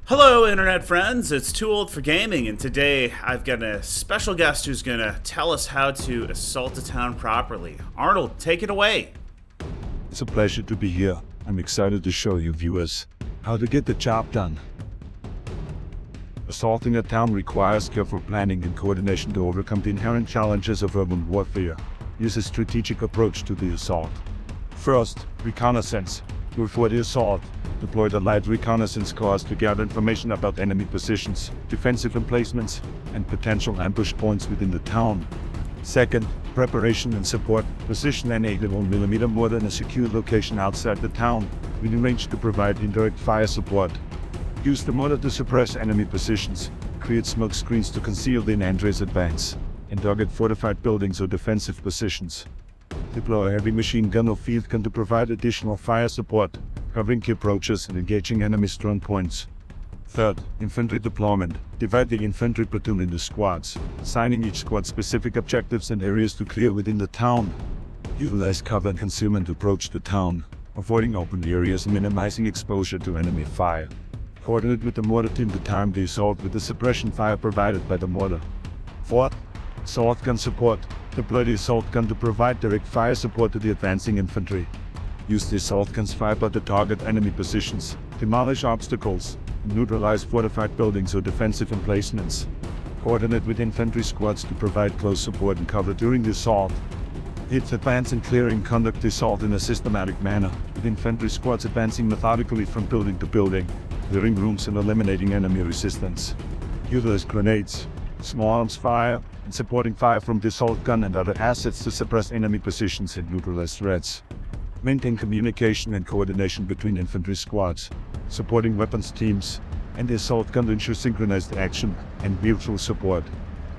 Hello, internet friends. It's Too Old for Gaming, and today I've got a special guest who's going to tell us how to assault a town properly. Arnold, take it away. It's a pleasure to be here. I'm excited to show you viewers how to get the job done. Assaulting a town requires careful planning and coordination to overcome the inherent challenges of urban warfare. Use a strategic approach to the assault. First, reconnaissance. Before the assault, deploy the light reconnaissance corps to gather information about enemy positions, defensive emplacements, and potential ambush points within the town. Second, preparation and support. Position an 81mm mortar in a secure location outside the town, within range to provide indirect fire support. Use the mortar to suppress enemy positions, create smoke screens to conceal the entry's advance, and target fortified buildings or defensive positions. Deploy a heavy machine gun or field gun to provide additional fire support, covering key approaches and engaging enemy strong points. Third, infantry deployment. Divide the infantry platoon into squads, assigning each squad specific objectives and areas to clear within the town. Utilize cover and concealment to approach the town, avoiding open areas and minimizing exposure to enemy fire. Coordinate with the mortar team to time the assault with the suppression fire provided by the mortar. Fourth, assault gun support. Deploy the assault gun to provide direct fire support to the advancing infantry. Use the assault gun's firepower to target enemy positions, demolish obstacles, and neutralize fortified buildings or defensive emplacements. Coordinate with infantry squads to provide close support and cover during the assault. Hit, advance, and clear and conduct the assault in a systematic manner, with infantry squads advancing methodically from building to building, clearing rooms and eliminating enemy resistance. Utilize grenades, small arms fire, and supporting fire from the assault gun and other assets to suppress enemy positions and neutralize threats. Maintain communication and coordination between infantry squads, supporting weapons teams, and the assault gun to ensure synchronized action and mutual support.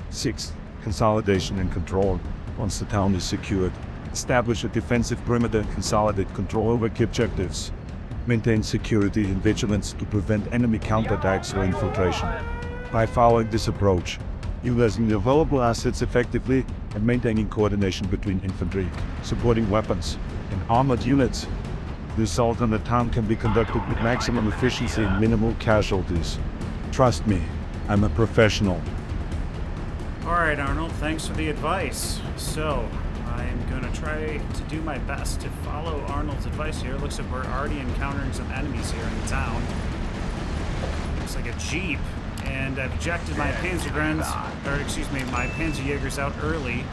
Sixth, consolidation and control. Once the town is secured, establish a defensive perimeter and consolidate control over key objectives. Maintain security and vigilance to prevent enemy counterattacks or infiltration. By following this approach, utilizing the available assets effectively and maintaining coordination between infantry, supporting weapons, and armored units, the assault on the town can be conducted with maximum efficiency and minimal casualties. Trust me, I'm a professional. Alright, Arnold, thanks for the advice. So, I'm going to try to do my best to follow Arnold's advice here. Looks like we're already encountering some enemies here in the town. Looks like a jeep. And I've ejected my my Panzer Jägers out early.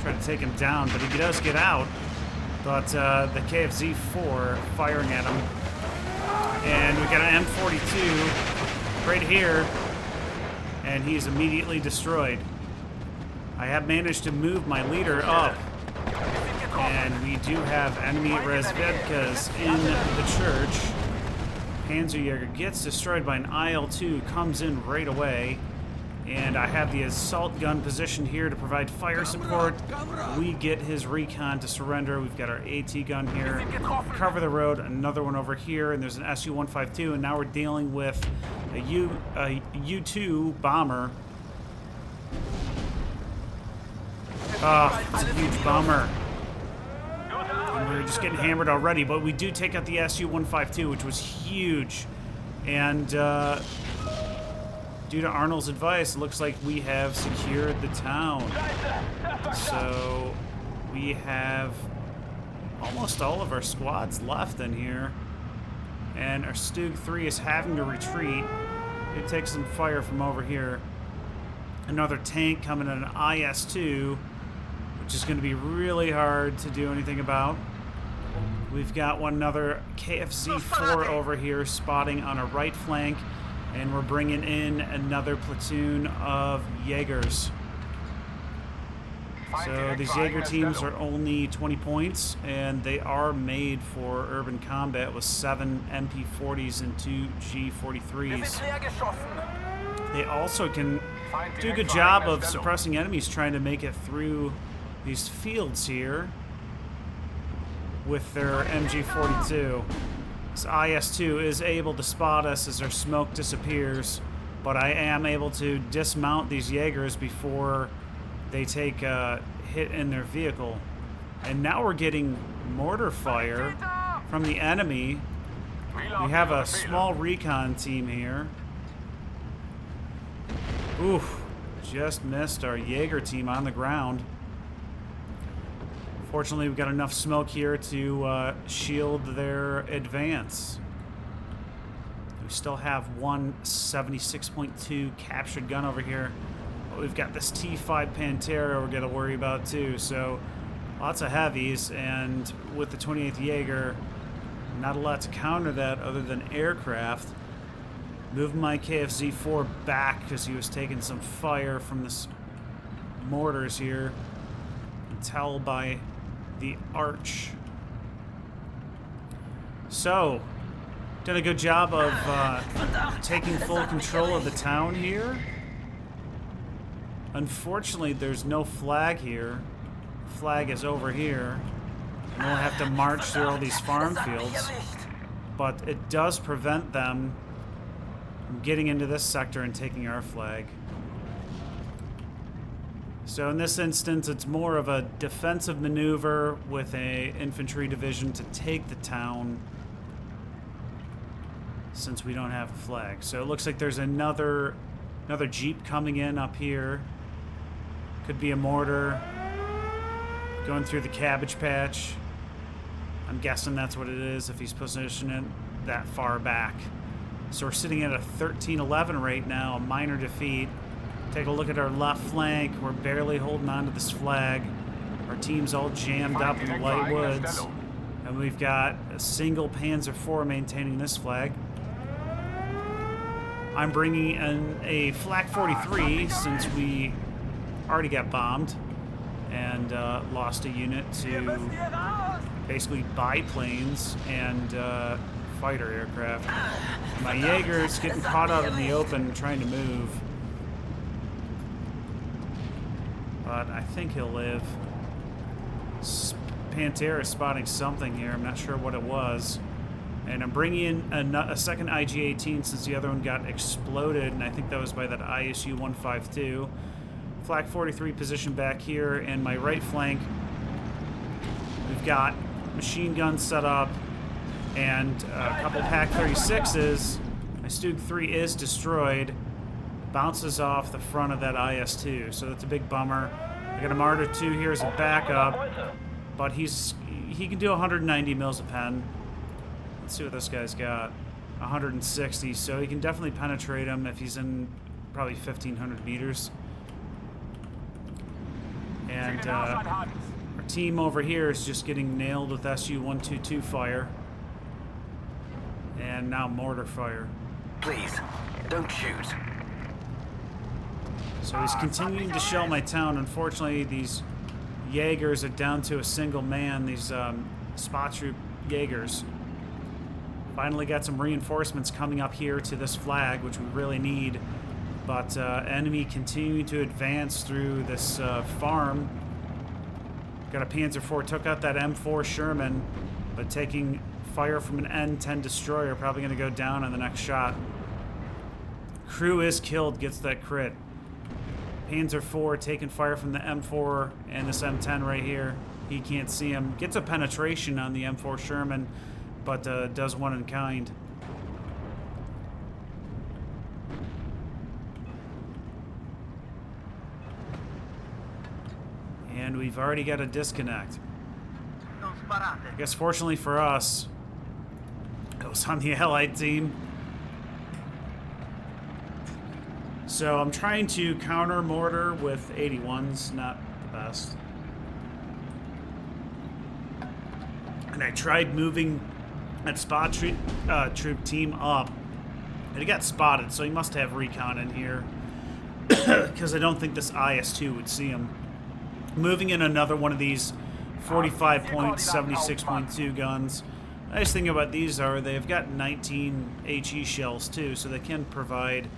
Try to take him down, but he does get out. But the KFZ-4 firing at him. And we got an M42 right here. And he's immediately destroyed. I have managed to move my leader up. And we do have enemy Razvedkas in the church. Panzer Jäger gets destroyed by an IL-2, comes in right away, and I have the assault gun positioned here to provide fire support. We get his recon to surrender. We've got our AT gun here, cover the road, another one over here, and there's an Su-152, and now we're dealing with a U-2 bomber. It's a huge bomber. And we're just getting hammered already, but we do take out the Su-152, which was huge. And due to Arnold's advice, it looks like we have secured the town. So we have almost all of our squads left in here. And our Stug 3 is having to retreat. It takes some fire from over here. Another tank coming in an IS-2, which is going to be really hard to do anything about. We've got another KFZ-4 over here spotting on our right flank, and we're bringing in another platoon of Jägers. So these Jäger teams are only 20 points, and they are made for urban combat with 7 MP40s and 2 G43s. They also can do a good job of suppressing enemies trying to make it through these fields here with their MG42. This IS-2 is able to spot us as our smoke disappears, but I am able to dismount these Jägers before they take a hit in their vehicle. And now we're getting mortar fire from the enemy. We have a small recon team here. Oof. Just missed our Jäger team on the ground. Fortunately, we've got enough smoke here to shield their advance. We still have one 76.2 captured gun over here. But we've got this T5 Pantera we're going to worry about too. So lots of heavies, and with the 28th Jäger, not a lot to counter that other than aircraft. Moving my KFZ-4 back because he was taking some fire from this mortars here. You can tell by the arch. So, done a good job of taking full control of the town here. Unfortunately, there's no flag here. Flag is over here. And we'll have to march through all these farm fields. But it does prevent them from getting into this sector and taking our flag. So in this instance, it's more of a defensive maneuver with a infantry division to take the town, since we don't have a flag. So it looks like there's another Jeep coming in up here. Could be a mortar going through the cabbage patch. I'm guessing that's what it is if he's positioning it that far back. So we're sitting at a 13-11 right now, a minor defeat. Take a look at our left flank. We're barely holding on to this flag. Our team's all jammed up in the light woods. And we've got a single Panzer IV maintaining this flag. I'm bringing in a Flak 43 since we already got bombed and lost a unit to basically biplanes and fighter aircraft. My Jäger's getting caught out in the open trying to move. But I think he'll live. Pantera is spotting something here. I'm not sure what it was. And I'm bringing in a second IG-18 since the other one got exploded, and I think that was by that ISU-152. Flak 43 position back here, and my right flank, we've got machine guns set up and a couple Pak 36s. My Stug 3 is destroyed. Bounces off the front of that IS-2, so that's a big bummer. I got a Marder 2 here as a backup, but he can do 190 mils a pen. Let's see what this guy's got. 160, so he can definitely penetrate him if he's in probably 1,500 meters. And our team over here is just getting nailed with SU-122 fire. And now mortar fire. Please, don't shoot. So he's continuing to shell my town. Unfortunately, these Jägers are down to a single man, these spot troop Jägers. Finally got some reinforcements coming up here to this flag, which we really need. But enemy continuing to advance through this farm. Got a Panzer IV, took out that M4 Sherman, but taking fire from an N-10 destroyer, probably going to go down on the next shot. Crew is killed, gets that crit. Panzer IV taking fire from the M4 and this M10 right here. He can't see him. Gets a penetration on the M4 Sherman, but does one in kind. And we've already got a disconnect. I guess fortunately for us, it was on the Allied team. So I'm trying to counter mortar with 81s, not the best. And I tried moving that spot troop team up. And he got spotted, so he must have recon in here. Because I don't think this IS-2 would see him. Moving in another one of these 45.76.2 guns. Nice thing about these are they've got 19 HE shells too, so they can provide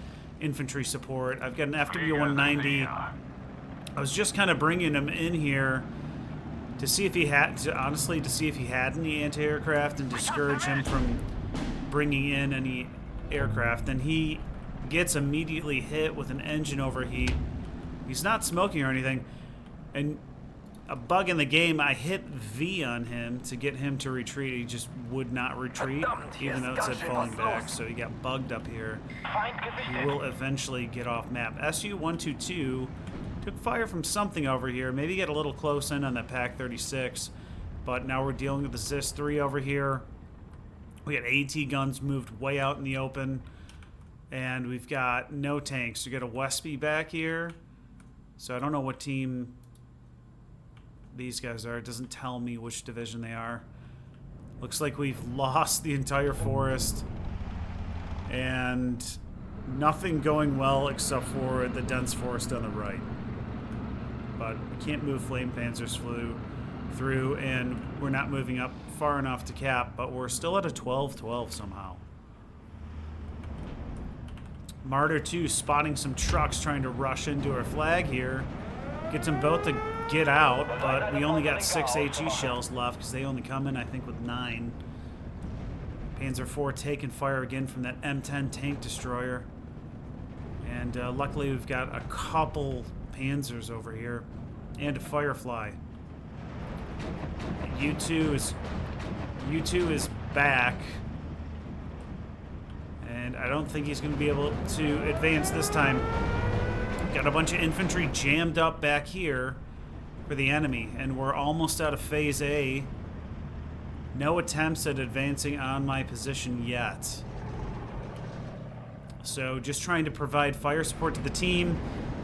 infantry support. I've got an FW-190. I was just kind of bringing him in here to see if he had, honestly, to see if he had any anti-aircraft and discourage him from bringing in any aircraft. And he gets immediately hit with an engine overheat. He's not smoking or anything. And a bug in the game. I hit V on him to get him to retreat. He just would not retreat, even though it said falling back. So he got bugged up here. He will eventually get off map. SU-122 took fire from something over here. Maybe get a little close in on that Pack 36. But now we're dealing with the ZIS-3 over here. We got AT guns moved way out in the open. And we've got no tanks. We got a Westby back here. So I don't know what team these guys are. It doesn't tell me which division they are. Looks like we've lost the entire forest. And nothing going well except for the dense forest on the right. But we can't move flame panzers through, and we're not moving up far enough to cap, but we're still at a 12-12 somehow. Martyr 2 spotting some trucks trying to rush into our flag here. Gets them both to get out, but we only got 6 HE shells left because they only come in, I think, with 9. Panzer IV taking fire again from that M10 tank destroyer. And luckily we've got a couple Panzers over here and a Firefly. U2 is back. And I don't think he's going to be able to advance this time. Got a bunch of infantry jammed up back here for the enemy, and we're almost out of Phase A. No attempts at advancing on my position yet. So just trying to provide fire support to the team,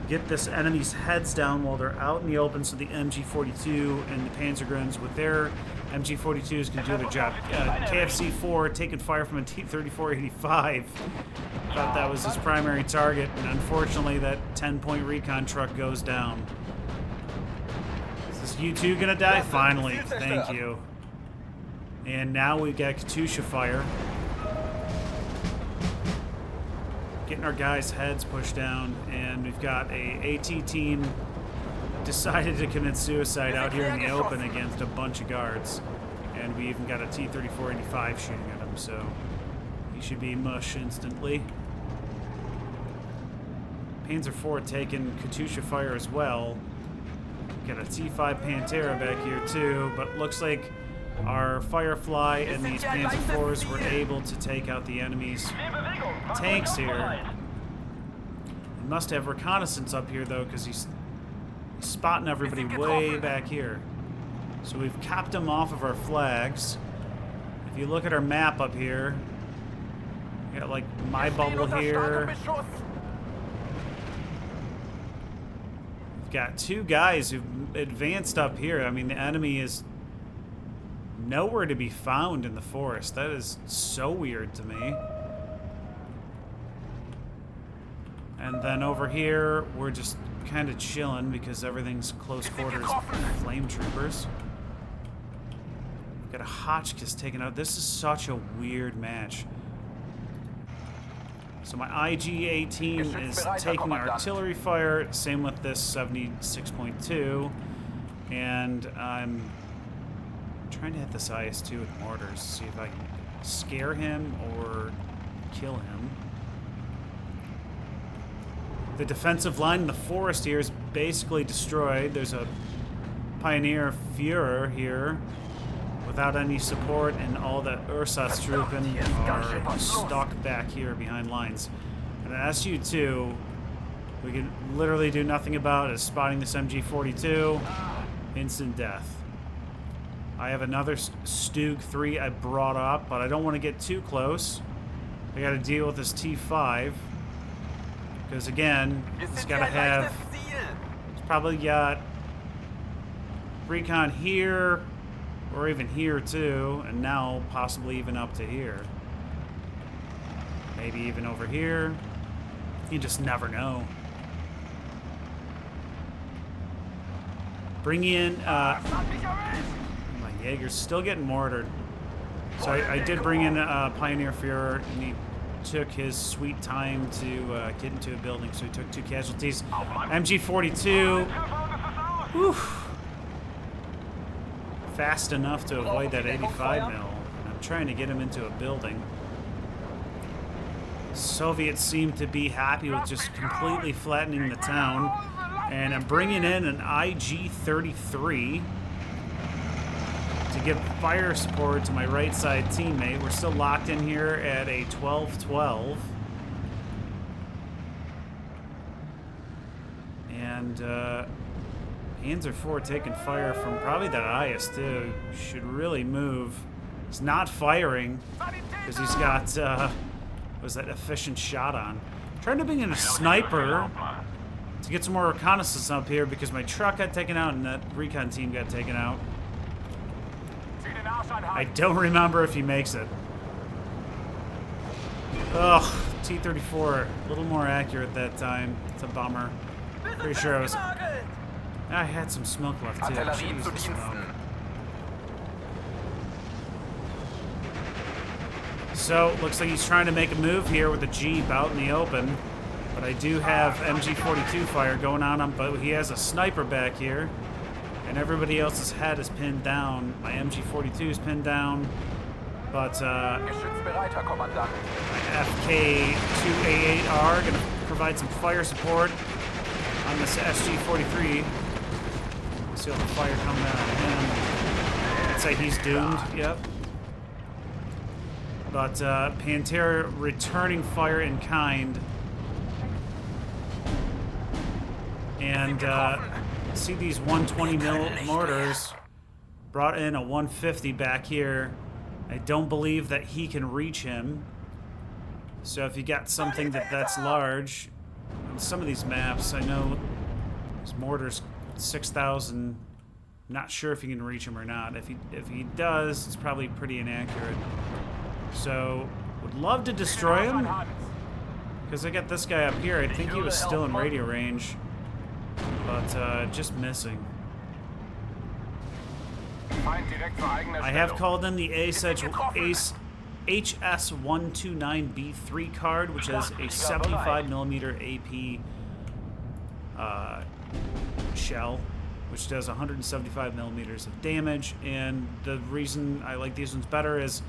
get this enemy's heads down while they're out in the open so the MG42 and the Panzergrunds with their MG42s can do their job. KFC-4 taking fire from a T-3485. Thought that was his primary target, and unfortunately that 10-point recon truck goes down. Is this U2 gonna die? Finally, thank you. And now we got Katusha fire. Getting our guys' heads pushed down, and we've got a AT team decided to commit suicide out here in the open against a bunch of guards. And we even got a T-3485 shooting at him, so he should be mush instantly. Panzer IV taking Katusha fire as well. Got a T5 Pantera back here too, but looks like our Firefly and these Panzer IVs were able to take out the enemy's tanks here. He must have reconnaissance up here though, because he's spotting everybody way back here. So we've capped him off of our flags. If you look at our map up here, we got like my bubble here. We've got 2 guys who've advanced up here. I mean, the enemy is nowhere to be found in the forest. That is so weird to me. And then over here, we're just kind of chilling because everything's close quarters flame troopers. We've got a Hotchkiss taken out. This is such a weird match. So my IG-18 is taking artillery fire, same with this 76.2, and I'm trying to hit this IS-2 with mortars, see if I can scare him or kill him. The defensive line in the forest here is basically destroyed. There's a Pioneer Führer here without any support, and all the Ersatztruppen are stuck back here behind lines. And an SU-2, we can literally do nothing about, is spotting this MG42. Instant death. I have another Stug 3 I brought up, but I don't want to get too close. I got to deal with this T5. Because again, it's got to have... It's probably got recon here, or even here too, and now possibly even up to here. Maybe even over here. You just never know. Bring in... my Jäger's still getting mortared. So I did bring in Pioneer Führer, and he took his sweet time to get into a building, so he took 2 casualties. MG42, whew, fast enough to avoid that 85 mil. I'm trying to get him into a building. Soviets seem to be happy with just completely flattening the town. And I'm bringing in an IG-33 to give fire support to my right side teammate. We're still locked in here at a 12-12. And Panzer IV taking fire from probably that IS-2. Should really move. He's not firing because he's got, was that efficient shot on. Trying to bring in a sniper to get some more reconnaissance up here because my truck got taken out and that recon team got taken out. I don't remember if he makes it. Ugh, T-34, a little more accurate that time. It's a bummer. Pretty sure I had some smoke left too. Jesus, smoke. So, looks like he's trying to make a move here with the Jeep out in the open. But I do have MG42 fire going on him, but he has a sniper back here. And everybody else's head is pinned down. My MG42 is pinned down. But my FK2A8R going to provide some fire support on this SG43. See all the fire coming out of him. I'd say he's doomed. Yep. But Pantera returning fire in kind. And see these 120 mil mortars brought in a 150 back here. I don't believe that he can reach him. So if you got something that's large, on some of these maps, I know this mortar's 6,000. Not sure if he can reach him or not. If he does, it's probably pretty inaccurate. So would love to destroy him because I got this guy up here. I think he was still in radio range. But just missing. I have called in the HS129B3 card, which has a 75mm AP shell, which does 175mm of damage. And the reason I like these ones better is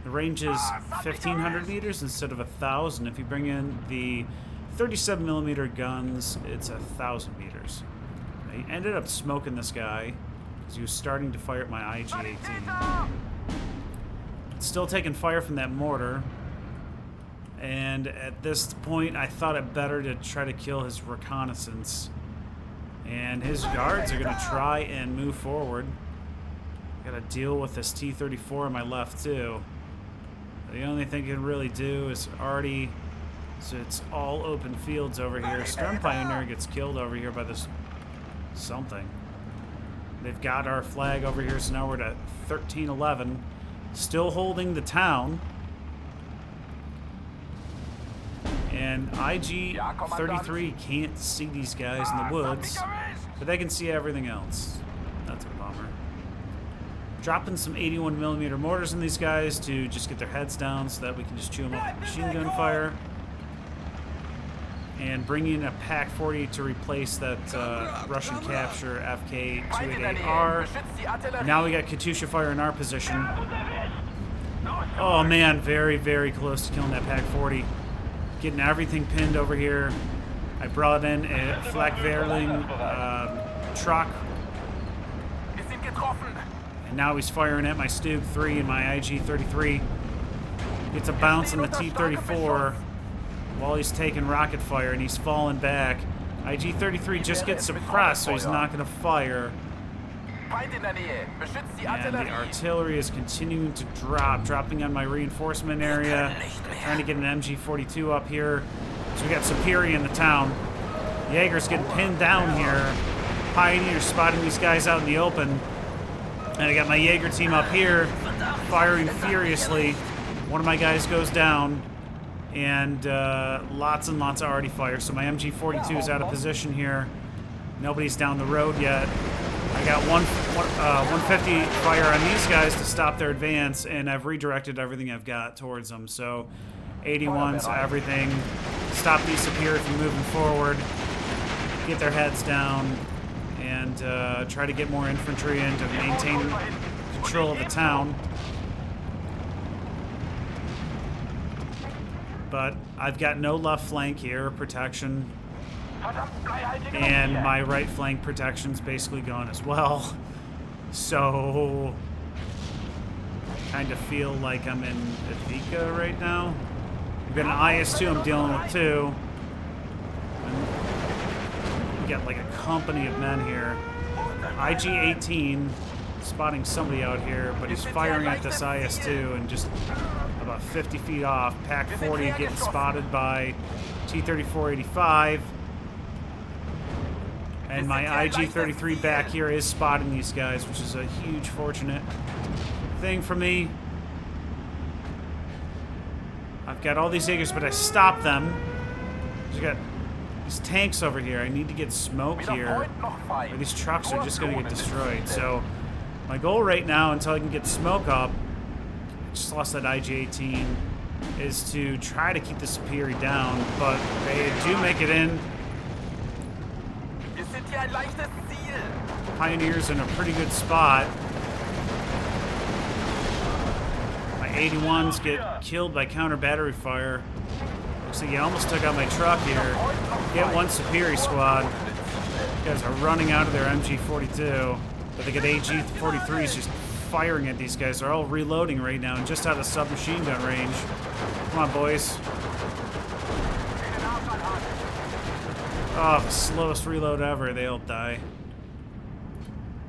the range is 1,500 meters instead of 1,000. If you bring in the 37mm guns, it's 1,000 meters. I ended up smoking this guy because he was starting to fire at my IG-18. Still taking fire from that mortar. And at this point, I thought it better to try to kill his reconnaissance. And his guards are going to try and move forward. Got to deal with this T-34 on my left, too. The only thing you can really do is already... So it's all open fields over here. Storm Pioneer gets killed over here by this something. They've got our flag over here, so now we're at 13-11. Still holding the town. And IG-33 can't see these guys in the woods, but they can see everything else. That's a bummer. Dropping some 81mm mortars in these guys to just get their heads down so that we can just chew them up with machine gun fire. And bringing a PaK-40 to replace that Russian capture FK288R. Now we got Katyusha fire in our position. Oh man, very, very close to killing that PaK-40. Getting everything pinned over here. I brought in a Flak-Verling truck. And now he's firing at my Stug-3 and my IG-33. Gets a bounce on the T-34. While he's taking rocket fire and he's falling back. IG-33 just gets suppressed, so he's not going to fire. And the artillery is continuing to dropping on my reinforcement area. Trying to get an MG-42 up here. So we got Superior in the town. Jäger's getting pinned down here. Pioneer's spotting these guys out in the open. And I got my Jäger team up here, firing furiously. One of my guys goes down. And lots and lots of arty fire. So my MG-42 is out of position here. Nobody's down the road yet. I got 150 fire on these guys to stop their advance, and I've redirected everything I've got towards them. So 81's everything. Stop these Superior from moving forward. Get their heads down. And try to get more infantry in to maintain control of the town. But I've got no left flank here, protection. And my right flank protection's basically gone as well. So, kind of feel like I'm in Ivica right now. We've got an IS-2 I'm dealing with too. And we got like a company of men here. IG-18 spotting somebody out here, but he's firing at this IS-2 and just about 50 feet off. PAC-40 getting spotted by T-34-85. And my IG-33 back here is spotting these guys, which is a huge fortunate thing for me. I've got all these Jägers, but I stopped them. I got these tanks over here. I need to get smoke here, or these trucks are just going to get destroyed. So my goal right now, until I can get smoke up, I just lost that IG-18, is to try to keep the Superi down, but they do make it in. Pioneer's in a pretty good spot. My 81s get killed by counter battery fire. Looks like he almost took out my truck here. Get one Superi squad. These guys are running out of their MG42, but they get AG-43s just firing at these guys. They're all reloading right now and just out of submachine gun range. Come on, boys. Oh, the slowest reload ever. They all die.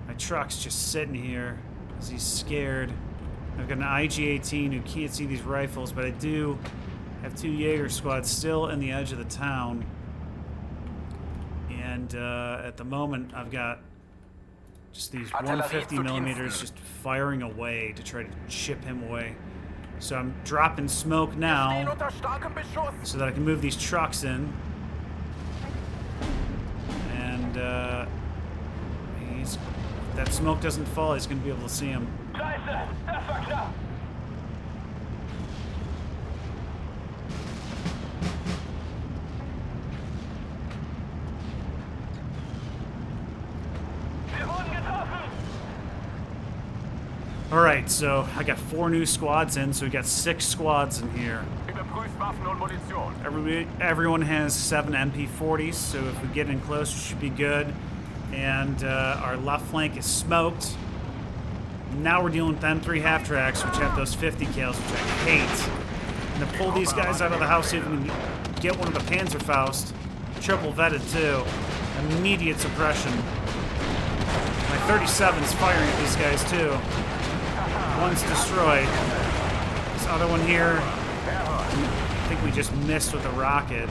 My truck's just sitting here because he's scared. I've got an IG-18 who can't see these rifles, but I do have two Jäger squads still in the edge of the town. And at the moment, I've got just these 150 millimeters just firing away to try to chip him away. So I'm dropping smoke now so that I can move these trucks in. And if that smoke doesn't fall, he's going to be able to see him. Alright, so I got 4 new squads in, so we got 6 squads in here. Everyone has 7 MP40s, so if we get in close, we should be good. And our left flank is smoked. Now we're dealing with M3 half-tracks, which have those 50 cals, which I hate. I'm going to pull these guys out of the house, see if we can get one of the Panzerfaust. Triple vetted, too. Immediate suppression. My 37's firing at these guys, too. One's destroyed. This other one here, I think we just missed with a rocket.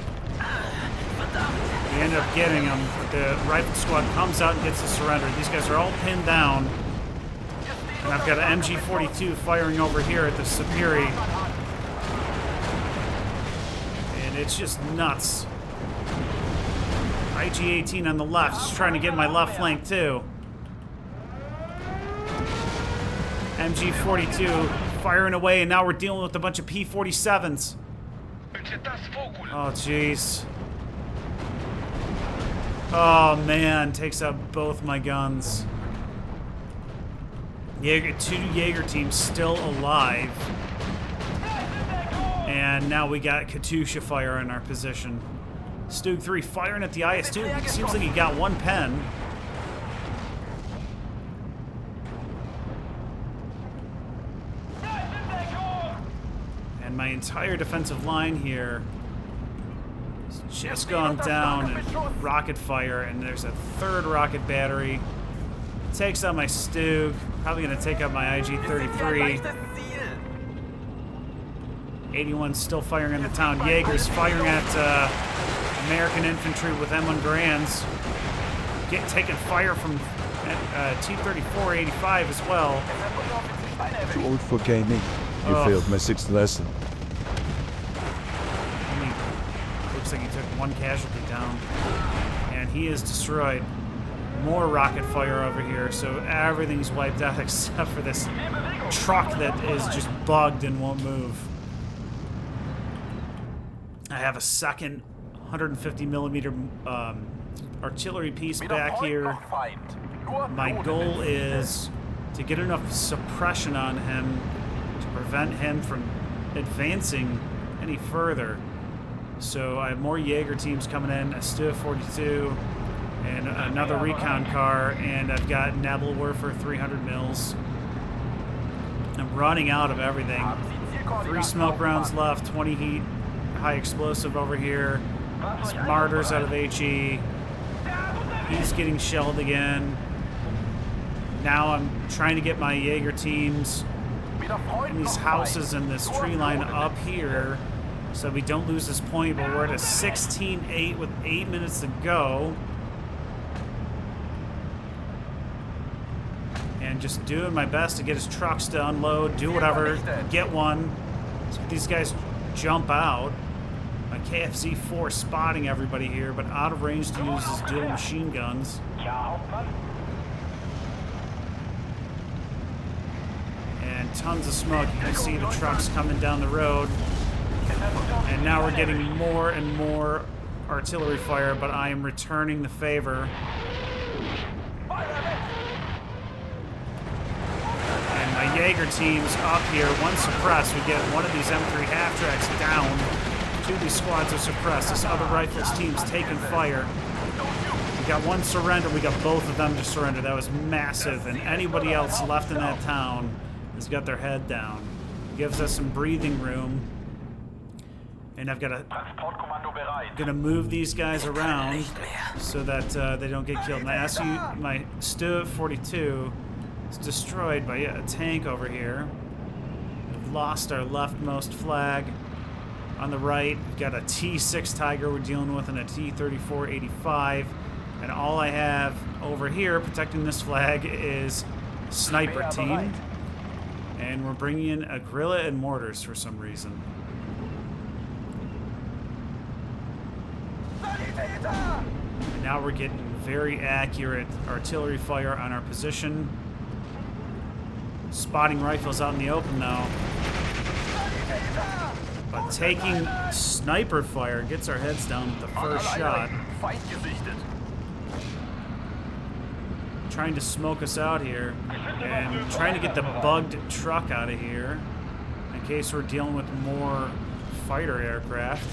We ended up getting him, but the rifle squad comes out and gets the surrender. These guys are all pinned down. And I've got an MG42 firing over here at the Superi. And it's just nuts. IG-18 on the left, just trying to get my left flank too. MG42 firing away, and now we're dealing with a bunch of P-47s. Oh, jeez. Oh, man. Takes out both my guns. Jäger, 2 Jäger teams still alive. And now we got Katusha fire in our position. Stug 3 firing at the IS-2. It seems like he got one pen. My entire defensive line here has just gone down in rocket fire, and there's a 3rd rocket battery. Takes out my Stug. Probably going to take out my IG-33. 81's still firing in the town. Jäger's firing at American infantry with M1 Grands. Taking fire from T-34-85 as well. Too old for gaming. You failed my 6th lesson. Looks like he took 1 casualty down. And he is destroyed. More rocket fire over here, so everything's wiped out except for this truck that is just bugged and won't move. I have a second 150 millimeter artillery piece back here. My goal is to get enough suppression on him to prevent him from advancing any further. So I have more Jäger teams coming in, a Stuff 42, and another recon car, and I've got Nebelwerfer 300 mils. I'm running out of everything. 3 smoke rounds left, 20 heat, high explosive over here. Some Martyrs out of HE. He's getting shelled again. Now I'm trying to get my Jäger teams in these houses in this tree line up here so we don't lose this point, but we're at a 16-8 with 8 minutes to go. And just doing my best to get his trucks to unload, do whatever, get one. So these guys jump out. My KFZ-4 spotting everybody here, but out of range to use his dual machine guns. And tons of smoke. You can see the trucks coming down the road. And now we're getting more and more artillery fire, but I am returning the favor. And my Jäger team's up here. One suppressed. We get one of these M3 half-tracks down. 2 of these squads are suppressed. This other rifles team's taking fire. We got one surrender. We got both of them to surrender. That was massive. And anybody else left in that town has got their head down. Gives us some breathing room. And I've got to gonna move these guys around so that they don't get killed. And I asked you, my Stuff 42 is destroyed by a tank over here. We've lost our leftmost flag. On the right, we've got a T6 Tiger we're dealing with and a T-34-85. And all I have over here protecting this flag is sniper team. And we're bringing in a guerrilla and mortars for some reason. And now we're getting very accurate artillery fire on our position. Spotting rifles out in the open now. But taking sniper fire gets our heads down with the first shot. Trying to smoke us out here. And trying to get the bugged truck out of here in case we're dealing with more fighter aircraft.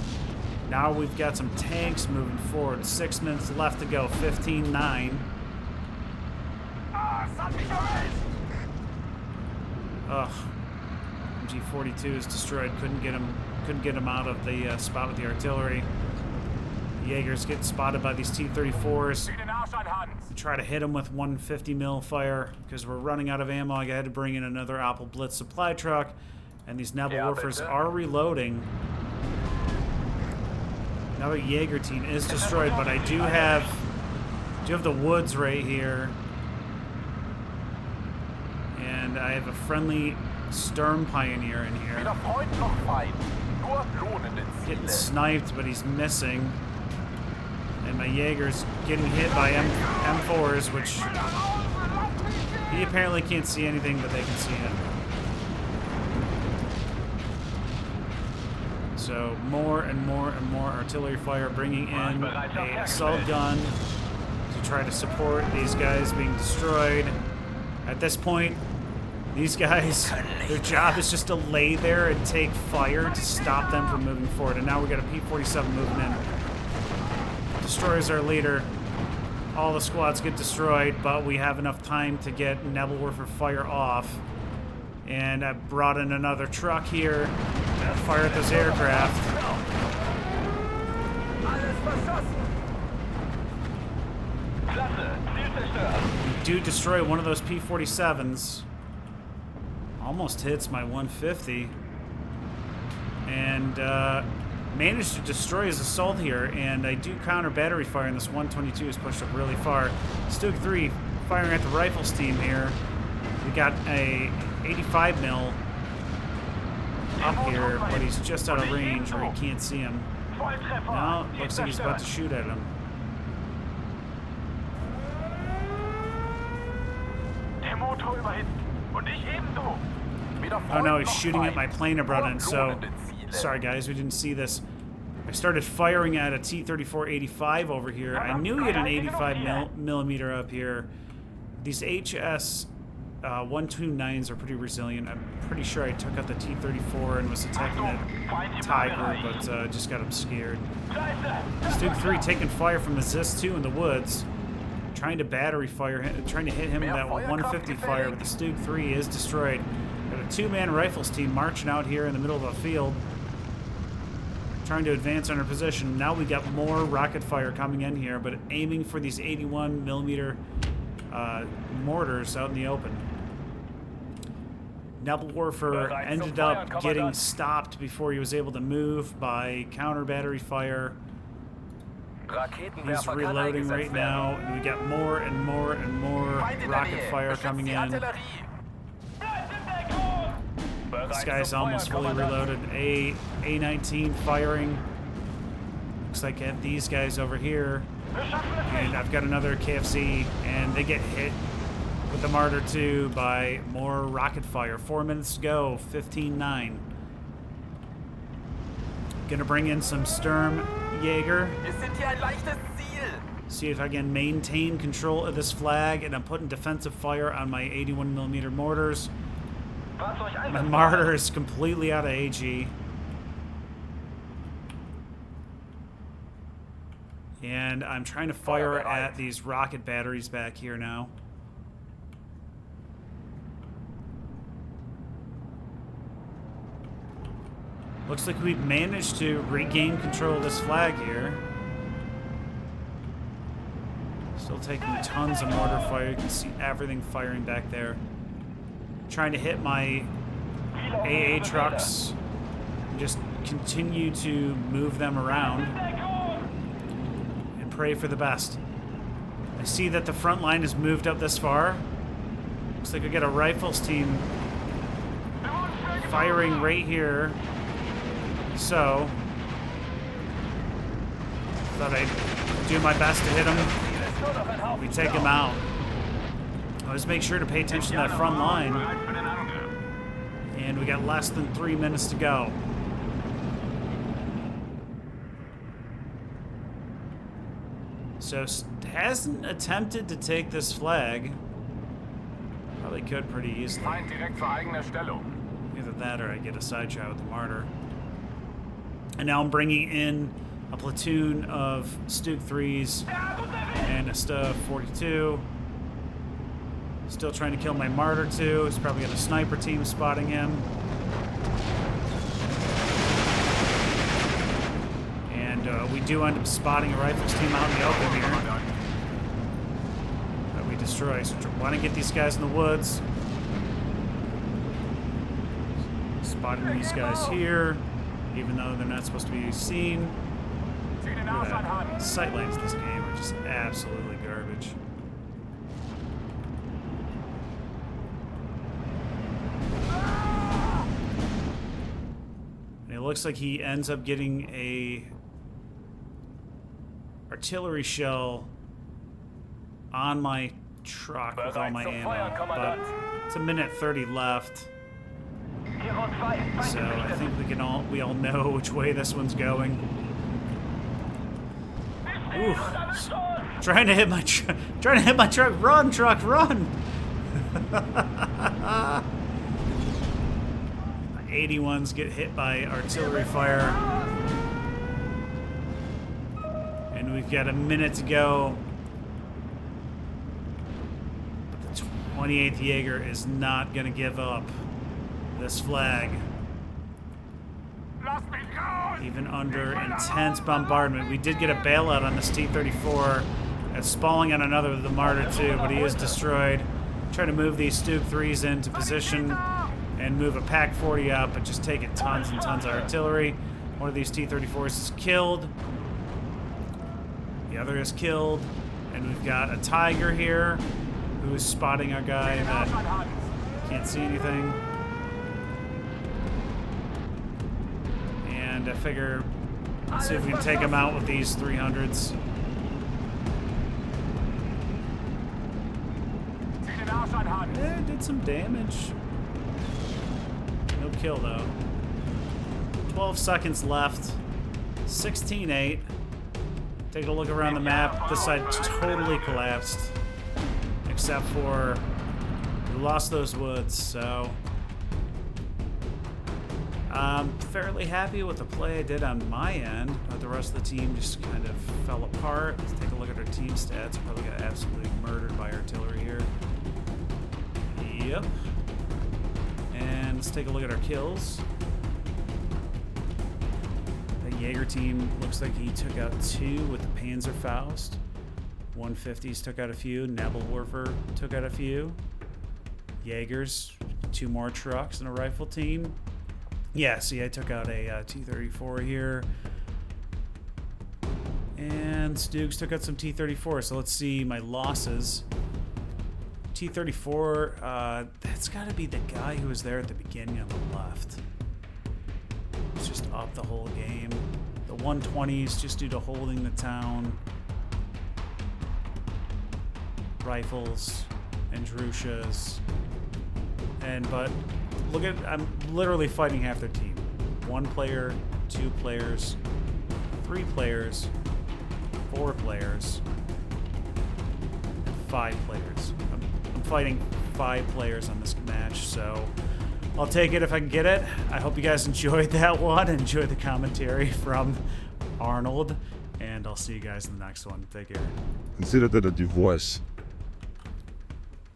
Now we've got some tanks moving forward. 6 minutes left to go. 15-9. Ugh. MG42 is destroyed. Couldn't get him out of the spot with the artillery. The Jägers get spotted by these T-34s. We try to hit them with 150 mil fire because we're running out of ammo. I had to bring in another Opel Blitz supply truck, and these Nebelwerfers are reloading. Now the Jäger team is destroyed, but I do have the woods right here, and I have a friendly Sturm Pioneer in here. Getting sniped, but he's missing. And my Jäger's getting hit by M4s, which he apparently can't see anything, but they can see it. So more and more and more artillery fire, bringing in an assault gun to try to support these guys being destroyed. At this point, these guys, their job is just to lay there and take fire to stop them from moving forward. And now we got a P-47 moving in. Destroys our leader. All the squads get destroyed, but we have enough time to get Nebelwerfer fire off. And I brought in another truck here to fire at those aircraft. We do destroy one of those P-47s. Almost hits my 150. And managed to destroy his assault here. And I do counter battery fire, and this 122 is pushed up really far. Stug 3 firing at the rifles team here. We got a 85 mil up here, but he's just out of range where he can't see him. Now, looks like he's about to shoot at him. Oh no, he's shooting at my plane I brought in, so... Sorry guys, we didn't see this. I started firing at a T-34-85 over here. I knew he had an 85 millimeter up here. These HS 129s are pretty resilient. I'm pretty sure I took out the T-34 and was attacking that Tiger, but just got him scared. Stug 3 taking fire from the ZIS-2 in the woods. Trying to battery fire him, trying to hit him with that 150 fire, but the Stug 3 is destroyed. Got a 2-man rifles team marching out here in the middle of a field, trying to advance on our position. Now we got more rocket fire coming in here, but aiming for these 81 millimeter mortars out in the open. Nebelwerfer ended up getting stopped before he was able to move by counter battery fire. He's reloading right now, and we got more and more and more rocket fire coming in. This guy's almost fully reloaded. A-19 firing. Looks like I have these guys over here. And I've got another KFC, and they get hit with the Martyr 2 by more rocket fire. 4 minutes to go, 15-9. Gonna bring in some Sturm Jäger. See if I can maintain control of this flag, and I'm putting defensive fire on my 81 millimeter mortars. My Martyr is completely out of AG. And I'm trying to fire at these rocket batteries back here now. Looks like we've managed to regain control of this flag here. Still taking tons of mortar fire. You can see everything firing back there. Trying to hit my AA trucks and just continue to move them around and pray for the best. I see that the front line has moved up this far. Looks like I got a rifles team firing right here. So, thought I'd do my best to hit him. We take him out. Always make sure to pay attention to that front line. And we got less than 3 minutes to go. So, hasn't attempted to take this flag. Probably could pretty easily. Either that or I get a side shot with the Martyr. And now I'm bringing in a platoon of Stug 3s and a Stug 42. Still trying to kill my Martyr 2. He's probably got a sniper team spotting him. And we do end up spotting a rifles team out in the open here that we destroy. So want to get these guys in the woods. Spotting these guys here, even though they're not supposed to be seen. Sightlines in this game are just absolutely garbage. And it looks like he ends up getting a artillery shell on my truck with all my ammo, but it's 1:30 left. So I think we all know which way this one's going. Ooh, trying to hit my truck. Run, truck, run! 81s get hit by artillery fire, and we've got a minute to go. But the 28th Jäger is not going to give up this flag. Even under intense bombardment. We did get a bailout on this T-34. It's spalling on another of the Martyr 2, but he is destroyed. Trying to move these Stug 3s into position and move a Pack 40 up, but just taking tons and tons of artillery. One of these T-34s is killed. The other is killed. And we've got a Tiger here who's spotting our guy that can't see anything. And I figure, let's see if we can take him out with these 300s. Yeah, did some damage. No kill though. 12 seconds left. 16-8. Take a look around the map. This side totally collapsed. Except for We lost those woods, so I'm fairly happy with the play I did on my end, but the rest of the team just kind of fell apart. Let's take a look at our team stats. Probably got absolutely murdered by artillery here. Yep. And let's take a look at our kills. The Jäger team looks like he took out 2 with the Panzerfaust. 150s took out a few. Nebelwerfer took out a few. Jägers, 2 more trucks and a rifle team. Yeah, see, I took out a T-34 here. And Stoogs took out some T-34. So let's see my losses. T-34, that's got to be the guy who was there at the beginning on the left. It's just up the whole game. The 120s just due to holding the town. Rifles and Drushas. But look at, I'm literally fighting half their team. 1 player, 2 players, 3 players, 4 players, 5 players. I'm fighting 5 players on this match, so I'll take it if I can get it. I hope you guys enjoyed that one. Enjoy the commentary from Arnold, and I'll see you guys in the next one. Take care. Consider that a divorce.